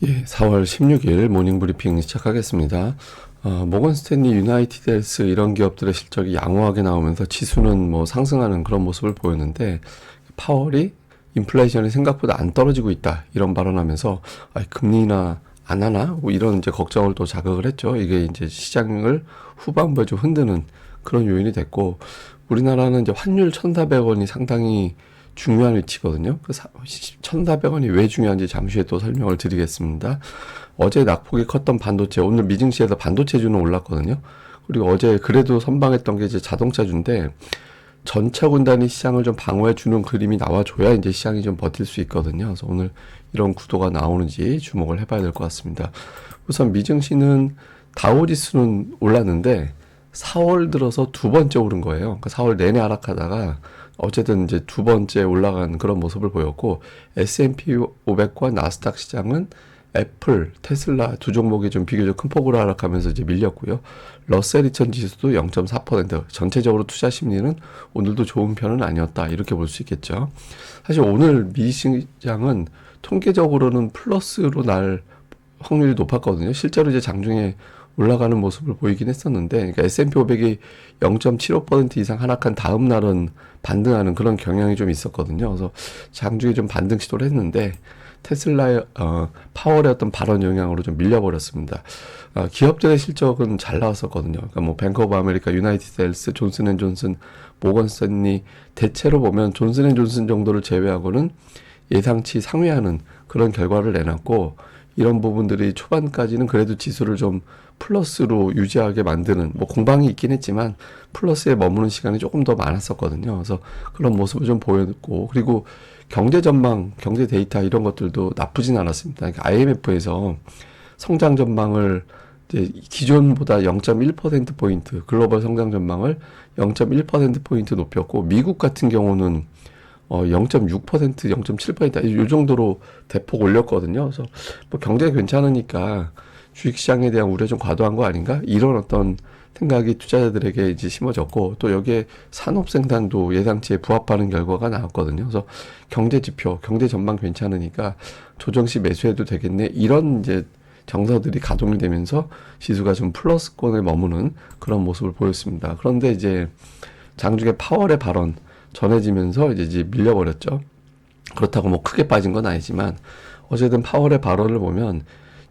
예, 4월 16일 모닝 브리핑 시작하겠습니다. 모건 스탠리, 유나이티드 헬스 이런 기업들의 실적이 양호하게 나오면서 지수는 뭐 상승하는 그런 모습을 보였는데, 파월이 인플레이션이 생각보다 안 떨어지고 있다 이런 발언하면서 금리나 안 하나 뭐 이런 이제 걱정을 또 자극을 했죠. 이게 이제 시장을 후반부에 좀 흔드는 그런 요인이 됐고, 우리나라는 이제 환율 1,400원이 상당히 중요한 위치거든요. 그 1,400원이 왜 중요한지 잠시 후에 또 설명을 드리겠습니다. 어제 낙폭이 컸던 반도체, 오늘 미증시에서 반도체주는 올랐거든요. 그리고 어제 그래도 선방했던 게 이제 자동차주인데, 전차군단이 시장을 좀 방어해주는 그림이 나와줘야 이제 시장이 좀 버틸 수 있거든요. 그래서 오늘 이런 구도가 나오는지 주목을 해봐야 될 것 같습니다. 우선 미증시는 다우지수는 올랐는데 4월 들어서 두 번째 오른 거예요. 그러니까 4월 내내 하락하다가 어쨌든 이제 두 번째 올라간 그런 모습을 보였고, S&P 500과 나스닥 시장은 애플, 테슬라 두 종목이 좀 비교적 큰 폭으로 하락하면서 이제 밀렸고요. 러셀 2000 지수도 0.4%, 전체적으로 투자 심리는 오늘도 좋은 편은 아니었다 이렇게 볼 수 있겠죠. 사실 오늘 미시장은 통계적으로는 플러스로 날 확률이 높았거든요. 실제로 이제 장중에 올라가는 모습을 보이긴 했었는데, 그러니까 S&P 500이 0.75% 이상 하락한 다음 날은 반등하는 그런 경향이 좀 있었거든요. 그래서 장중에 좀 반등 시도를 했는데, 테슬라의 파월의 어떤 발언 영향으로 좀 밀려버렸습니다. 기업들의 실적은 잘 나왔었거든요. 그러니까 뭐 뱅크 오브 아메리카, 유나이티드 헬스, 존슨앤존슨, 모건 스탠리, 대체로 보면 존슨앤존슨 정도를 제외하고는 예상치 상회하는 그런 결과를 내놨고, 이런 부분들이 초반까지는 그래도 지수를 좀 플러스로 유지하게 만드는, 뭐 공방이 있긴 했지만 플러스에 머무는 시간이 조금 더 많았었거든요. 그래서 그런 모습을 좀 보였고, 그리고 경제 전망, 경제 데이터 이런 것들도 나쁘진 않았습니다. 그러니까 IMF에서 성장 전망을 이제 기존보다 0.1%포인트, 글로벌 성장 전망을 0.1%포인트 높였고, 미국 같은 경우는 0.6%, 0.7%, 이 정도로 대폭 올렸거든요. 그래서 뭐 경제가 괜찮으니까 주식시장에 대한 우려 좀 과도한 거 아닌가? 이런 어떤 생각이 투자자들에게 이제 심어졌고, 또 여기에 산업 생산도 예상치에 부합하는 결과가 나왔거든요. 그래서 경제 지표, 경제 전망 괜찮으니까 조정시 매수해도 되겠네. 이런 이제 정서들이 가동이 되면서 지수가 좀 플러스권에 머무는 그런 모습을 보였습니다. 그런데 이제 장중에 파월의 발언 전해지면서 이제 밀려버렸죠. 그렇다고 뭐 크게 빠진 건 아니지만, 어쨌든 파월의 발언을 보면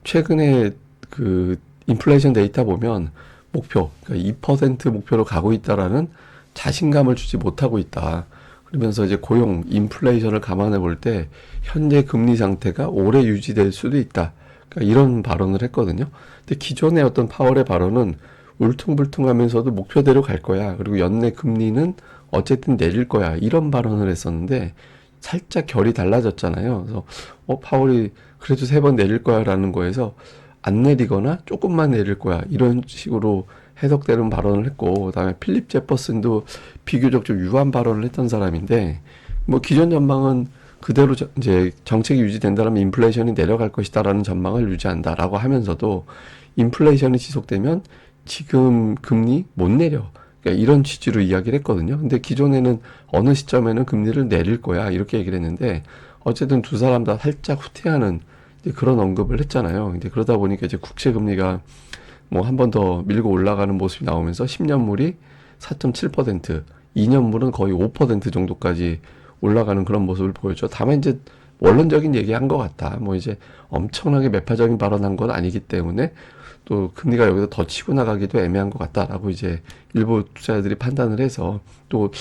최근에 그 인플레이션 데이터 보면 목표, 그러니까 2% 목표로 가고 있다라는 자신감을 주지 못하고 있다. 그러면서 이제 고용, 인플레이션을 감안해 볼 때 현재 금리 상태가 오래 유지될 수도 있다. 그러니까 이런 발언을 했거든요. 근데 기존의 어떤 파월의 발언은 울퉁불퉁하면서도 목표대로 갈 거야. 그리고 연내 금리는 어쨌든 내릴 거야. 이런 발언을 했었는데 살짝 결이 달라졌잖아요. 그래서 파월이 그래도 3번 내릴 거야라는 거에서 안 내리거나 조금만 내릴 거야 이런 식으로 해석되는 발언을 했고, 그다음에 필립 제퍼슨도 비교적 좀 유한 발언을 했던 사람인데, 뭐 기존 전망은 그대로 이제 정책이 유지된다면 인플레이션이 내려갈 것이다라는 전망을 유지한다라고 하면서도 인플레이션이 지속되면 지금 금리 못 내려. 그러니까 이런 취지로 이야기를 했거든요. 근데 기존에는 어느 시점에는 금리를 내릴 거야 이렇게 얘기를 했는데, 어쨌든 두 사람 다 살짝 후퇴하는 그런 언급을 했잖아요. 근데 그러다 보니까 이제 국채 금리가 뭐 한 번 더 밀고 올라가는 모습이 나오면서 10년물이 4.7%, 2년물은 거의 5% 정도까지 올라가는 그런 모습을 보였죠. 다만 이제 원론적인 얘기한 것 같다. 뭐 이제 엄청나게 매파적인 발언한 건 아니기 때문에 또 금리가 여기서 더 치고 나가기도 애매한 것 같다라고 이제 일부 투자자들이 판단을 해서, 또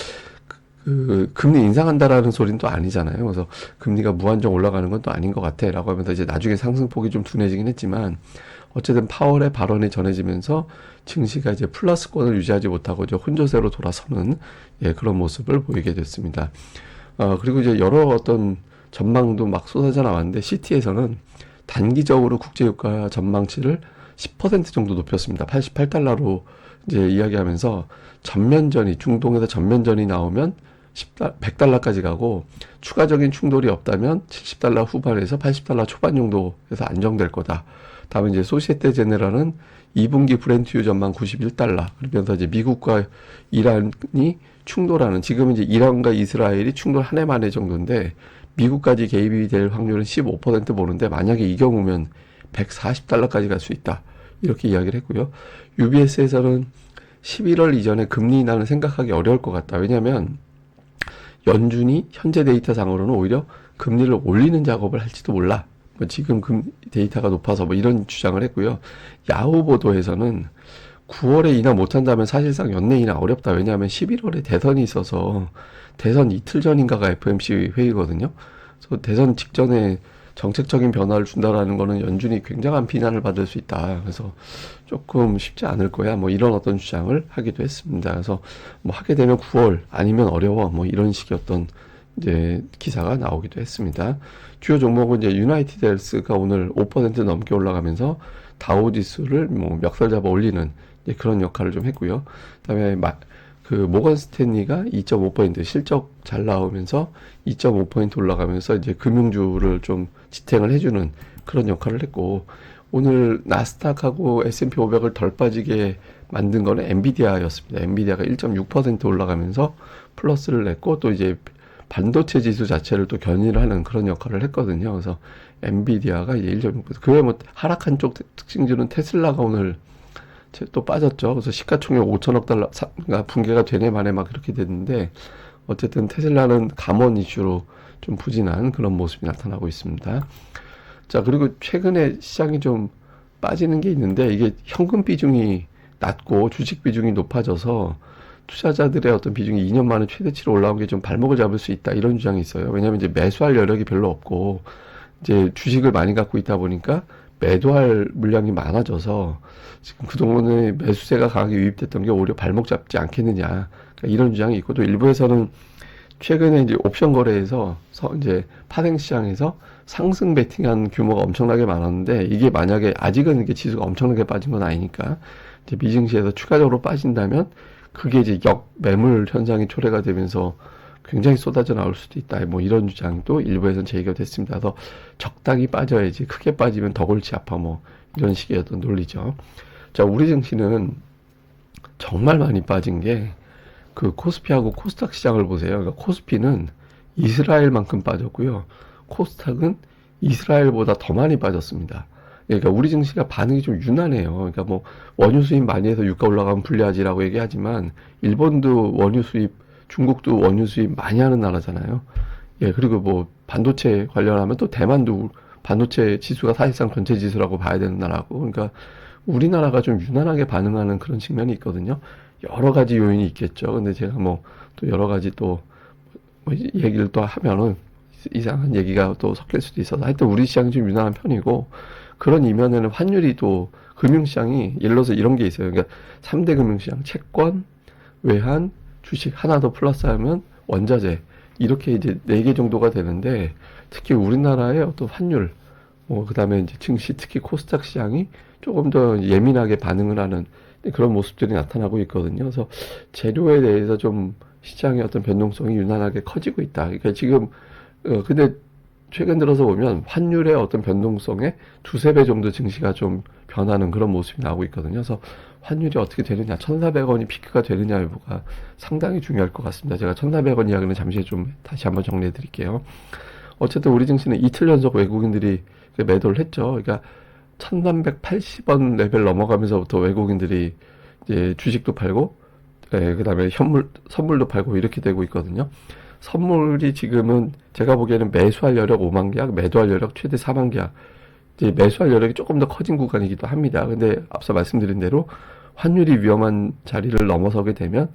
그 금리 인상한다라는 소리는 또 아니잖아요. 그래서 금리가 무한정 올라가는 건 또 아닌 것 같아라고 하면서 이제 나중에 상승폭이 좀 둔해지긴 했지만, 어쨌든 파월의 발언이 전해지면서 증시가 이제 플러스권을 유지하지 못하고 이제 혼조세로 돌아서는 그런 모습을 보이게 됐습니다. 그리고 이제 여러 어떤 전망도 막 쏟아져 나왔는데, 시티에서는 단기적으로 국제유가 전망치를 10% 정도 높였습니다. 88달러로 이제 이야기하면서, 전면전이, 중동에서 전면전이 나오면 100달러까지 가고, 추가적인 충돌이 없다면 70달러 후반에서 80달러 초반 정도에서 안정될 거다. 다음에 이제 소시에테 제네랄은 2분기 브렌트유 전망 91달러. 그러면서 이제 미국과 이란이 충돌하는, 지금 이제 이란과 이스라엘이 충돌 한 해 만에 정도인데, 미국까지 개입이 될 확률은 15% 보는데 만약에 이 경우면 140달러까지 갈 수 있다. 이렇게 이야기를 했고요. UBS에서는 11월 이전에 금리 인하는 생각하기 어려울 것 같다. 왜냐하면 연준이 현재 데이터상으로는 오히려 금리를 올리는 작업을 할지도 몰라. 뭐 지금 데이터가 높아서 뭐 이런 주장을 했고요. 야후 보도에서는 9월에 인하 못한다면 사실상 연내 인하 어렵다. 왜냐하면 11월에 대선이 있어서 대선 이틀 전인가가 FOMC 회의거든요. 그래서 대선 직전에 정책적인 변화를 준다라는 거는 연준이 굉장한 비난을 받을 수 있다. 그래서 조금 쉽지 않을 거야. 뭐 이런 어떤 주장을 하기도 했습니다. 그래서 뭐 하게 되면 9월 아니면 어려워. 뭐 이런 식의 어떤 이제 기사가 나오기도 했습니다. 주요 종목은 이제 유나이티드 헬스가 오늘 5% 넘게 올라가면서 다우 지수를 뭐 멱살 잡아 올리는 그런 역할을 좀 했고요. 그다음에 그 모건 스탠리가 2.5% 실적 잘 나오면서 2.5% 올라가면서 이제 금융주를 좀 지탱을 해주는 그런 역할을 했고, 오늘 나스닥하고 S&P 500을 덜 빠지게 만든 거는 엔비디아였습니다. 엔비디아가 1.6% 올라가면서 플러스를 냈고, 또 이제 반도체 지수 자체를 또 견인을 하는 그런 역할을 했거든요. 그래서 엔비디아가 이제 1.6%. 그 외에 뭐 하락한 쪽 특징주는 테슬라가 오늘 또 빠졌죠. 그래서 시가총액 5천억 달러가 붕괴가 되네 마네 막 그렇게 됐는데, 어쨌든 테슬라는 감원 이슈로 좀 부진한 그런 모습이 나타나고 있습니다. 자, 그리고 최근에 시장이 좀 빠지는 게 있는데, 이게 현금 비중이 낮고 주식 비중이 높아져서 투자자들의 어떤 비중이 2년 만에 최대치로 올라온 게 좀 발목을 잡을 수 있다, 이런 주장이 있어요. 왜냐하면 이제 매수할 여력이 별로 없고 이제 주식을 많이 갖고 있다 보니까 매도할 물량이 많아져서 지금 그동안에 매수세가 강하게 유입됐던 게 오히려 발목 잡지 않겠느냐, 그러니까 이런 주장이 있고, 또 일부에서는 최근에 이제 옵션 거래에서 이제 파생 시장에서 상승 베팅한 규모가 엄청나게 많았는데, 이게 만약에 아직은 이게 지수가 엄청나게 빠진 건 아니니까 이제 미증시에서 추가적으로 빠진다면 그게 이제 역매물 현상이 초래가 되면서 굉장히 쏟아져 나올 수도 있다. 뭐 이런 주장도 일부에서는 제기가 됐습니다. 그래서 적당히 빠져야지 크게 빠지면 더 골치 아파. 뭐 이런 식의 어떤 논리죠. 자, 우리 증시는 정말 많이 빠진 게 그 코스피하고 코스닥 시장을 보세요. 그러니까 코스피는 이스라엘만큼 빠졌고요. 코스닥은 이스라엘보다 더 많이 빠졌습니다. 그러니까 우리 증시가 반응이 좀 유난해요. 그러니까 뭐 원유 수입 많이 해서 유가 올라가면 불리하지라고 얘기하지만, 일본도 원유 수입, 중국도 원유 수입 많이 하는 나라잖아요. 예, 그리고 뭐 반도체 관련하면 또 대만도 반도체 지수가 사실상 전체 지수라고 봐야 되는 나라고. 그러니까 우리나라가 좀 유난하게 반응하는 그런 측면이 있거든요. 여러 가지 요인이 있겠죠. 근데 제가 뭐 또 여러 가지 또 뭐 얘기를 또 하면은 이상한 얘기가 또 섞일 수도 있어서, 하여튼 우리 시장이 좀 유난한 편이고, 그런 이면에는 환율이 또 금융시장이 예를 들어서 이런 게 있어요. 그러니까 3대 금융시장, 채권, 외환, 주식 하나 더 플러스하면 원자재, 이렇게 이제 4개 정도가 되는데, 특히 우리나라의 어떤 환율, 뭐 그다음에 이제 증시, 특히 코스닥 시장이 조금 더 예민하게 반응을 하는 그런 모습들이 나타나고 있거든요. 그래서 재료에 대해서 좀 시장의 어떤 변동성이 유난하게 커지고 있다. 그러니까 지금 근데 최근 들어서 보면 환율의 어떤 변동성에 두세 배 정도 증시가 좀 변하는 그런 모습이 나오고 있거든요. 그래서 환율이 어떻게 되느냐, 1,400원이 피크가 되느냐 여부가 상당히 중요할 것 같습니다. 제가 1,400원 이야기는 잠시 후에 좀 다시 한번 정리해 드릴게요. 어쨌든 우리 증시는 이틀 연속 외국인들이 매도를 했죠. 그러니까 1,380원 레벨 넘어가면서부터 외국인들이 이제 주식도 팔고, 그 다음에 선물도 팔고 이렇게 되고 있거든요. 선물이 지금은 제가 보기에는 매수할 여력 5만 계약, 매도할 여력 최대 4만 계약. 이제 매수할 여력이 조금 더 커진 구간이기도 합니다. 근데 앞서 말씀드린 대로 환율이 위험한 자리를 넘어서게 되면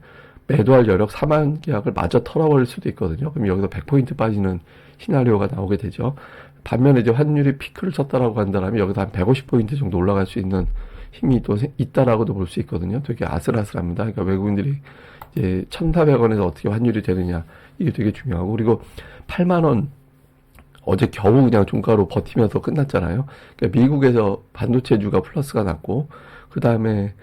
매도할 여력 4만 계약을 마저 털어버릴 수도 있거든요. 그럼 여기서 100포인트 빠지는 시나리오가 나오게 되죠. 반면에 이제 환율이 피크를 쳤다라고 한다면 여기서 한 150포인트 정도 올라갈 수 있는 힘이 또 있다라고도 볼 수 있거든요. 되게 아슬아슬합니다. 그러니까 외국인들이 이제 1,400원에서 어떻게 환율이 되느냐, 이게 되게 중요하고, 그리고 8만원 어제 겨우 그냥 종가로 버티면서 끝났잖아요. 그러니까 미국에서 반도체주가 플러스가 났고, 그 다음에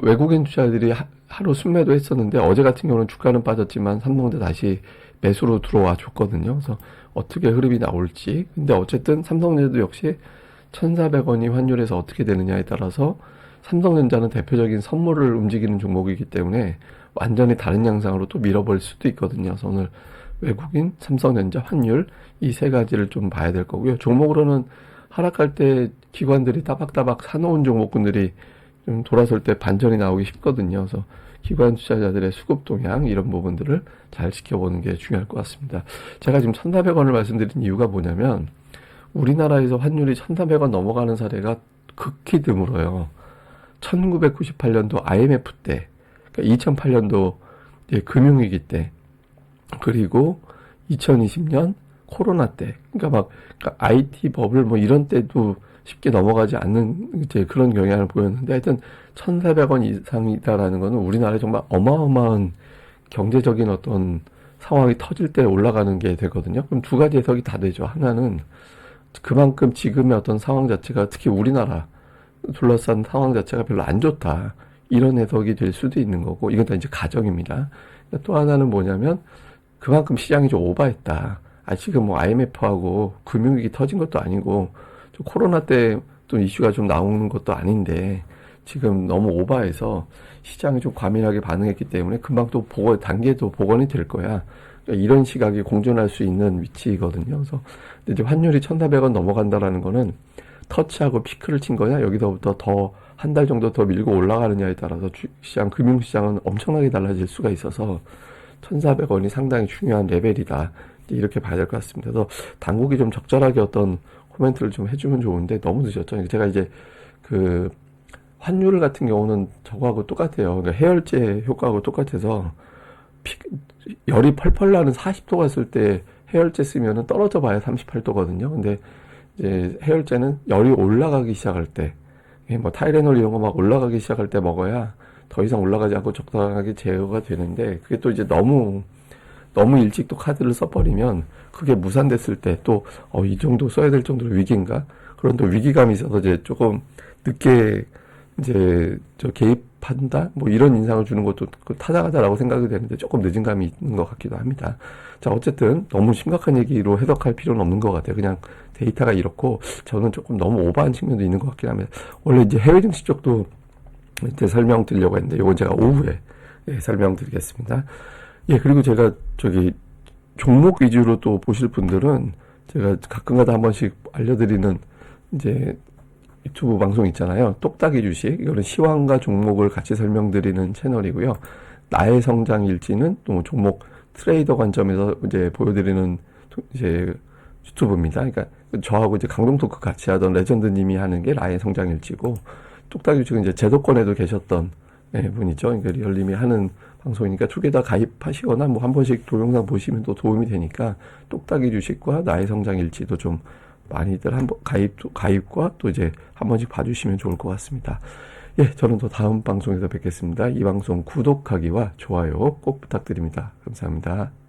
외국인 투자들이 하루 순매도 했었는데, 어제 같은 경우는 주가는 빠졌지만 삼성도 다시 매수로 들어와 줬거든요. 그래서 어떻게 흐름이 나올지. 근데 어쨌든 삼성전자도 역시 1,400원이 환율에서 어떻게 되느냐에 따라서 삼성전자는 대표적인 선물을 움직이는 종목이기 때문에 완전히 다른 양상으로 또 밀어버릴 수도 있거든요. 그래서 오늘 외국인, 삼성전자, 환율 이 세 가지를 좀 봐야 될 거고요. 종목으로는 하락할 때 기관들이 따박따박 사놓은 종목군들이 좀 돌아설 때 반전이 나오기 쉽거든요. 그래서 기관 투자자들의 수급 동향 이런 부분들을 잘 지켜보는 게 중요할 것 같습니다. 제가 지금 1,400원을 말씀드린 이유가 뭐냐면 우리나라에서 환율이 1,400원 넘어가는 사례가 극히 드물어요. 1998년도 IMF 때, 그러니까 2008년도 금융위기 때, 그리고 2020년 코로나 때, 그러니까 IT 버블 뭐 이런 때도 쉽게 넘어가지 않는 이제 그런 경향을 보였는데 하여튼 1,400원 이상이다라는 거는 우리나라에 정말 어마어마한 경제적인 어떤 상황이 터질 때 올라가는 게 되거든요. 그럼 두 가지 해석이 다 되죠. 하나는 그만큼 지금의 어떤 상황 자체가 특히 우리나라 둘러싼 상황 자체가 별로 안 좋다. 이런 해석이 될 수도 있는 거고 이건 다 이제 가정입니다. 또 하나는 뭐냐면 그만큼 시장이 좀 오버했다. 지금 뭐 IMF하고 금융위기 터진 것도 아니고 코로나 때 또 이슈가 좀 나오는 것도 아닌데 지금 너무 오버해서 시장이 좀 과민하게 반응했기 때문에 금방 또 단계도 복원이 될 거야. 그러니까 이런 시각이 공존할 수 있는 위치거든요. 그래서 이제 환율이 1,400원 넘어간다라는 거는 터치하고 피크를 친 거냐, 여기서부터 더 한 달 정도 더 밀고 올라가느냐에 따라서 주식시장, 금융시장은 엄청나게 달라질 수가 있어서 1,400원이 상당히 중요한 레벨이다. 이렇게 봐야 될 것 같습니다. 그래서 당국이 좀 적절하게 어떤 코멘트를 좀 해주면 좋은데 너무 늦었죠. 제가 이제 그 환율 같은 경우는 저거하고 똑같아요. 그러니까 해열제 효과하고 똑같아서 열이 펄펄 나는 40도 갔을 때 해열제 쓰면은 떨어져 봐야 38도거든요. 근데 이제 해열제는 열이 올라가기 시작할 때, 뭐 타이레놀 이런 거 막 올라가기 시작할 때 먹어야 더 이상 올라가지 않고 적당하게 제어가 되는데 그게 또 이제 너무 일찍 또 카드를 써버리면 그게 무산됐을 때 또 이 정도 써야 될 정도로 위기인가? 그런 또 위기감이 있어서 이제 조금 늦게 이제 개입한다? 뭐 이런 인상을 주는 것도 타당하다라고 생각이 되는데 조금 늦은 감이 있는 것 같기도 합니다. 자, 어쨌든 너무 심각한 얘기로 해석할 필요는 없는 것 같아요. 그냥 데이터가 이렇고 저는 조금 너무 오버한 측면도 있는 것 같긴 합니다. 원래 이제 해외 증시 쪽도 이제 설명드리려고 했는데 이건 제가 오후에 설명드리겠습니다. 그리고 제가 종목 위주로 또 보실 분들은 제가 가끔가다 한 번씩 알려드리는 이제 유튜브 방송 있잖아요. 똑딱이 주식. 이거는 시황과 종목을 같이 설명드리는 채널이고요. 나의 성장 일지는 또 종목 트레이더 관점에서 이제 보여드리는 이제 유튜브입니다. 그러니까 저하고 이제 강동 토크 같이 하던 레전드님이 하는 게 나의 성장 일지고 똑딱이 주식은 이제 제도권에도 계셨던 분이죠. 그러니까 리얼님이 하는 방송이니까 두 개 다 가입하시거나 뭐 한 번씩 동영상 보시면 또 도움이 되니까 똑딱이 주식과 나의 성장 일지도 좀 많이들 가입과 또 이제 한 번씩 봐주시면 좋을 것 같습니다. 저는 또 다음 방송에서 뵙겠습니다. 이 방송 구독하기와 좋아요 꼭 부탁드립니다. 감사합니다.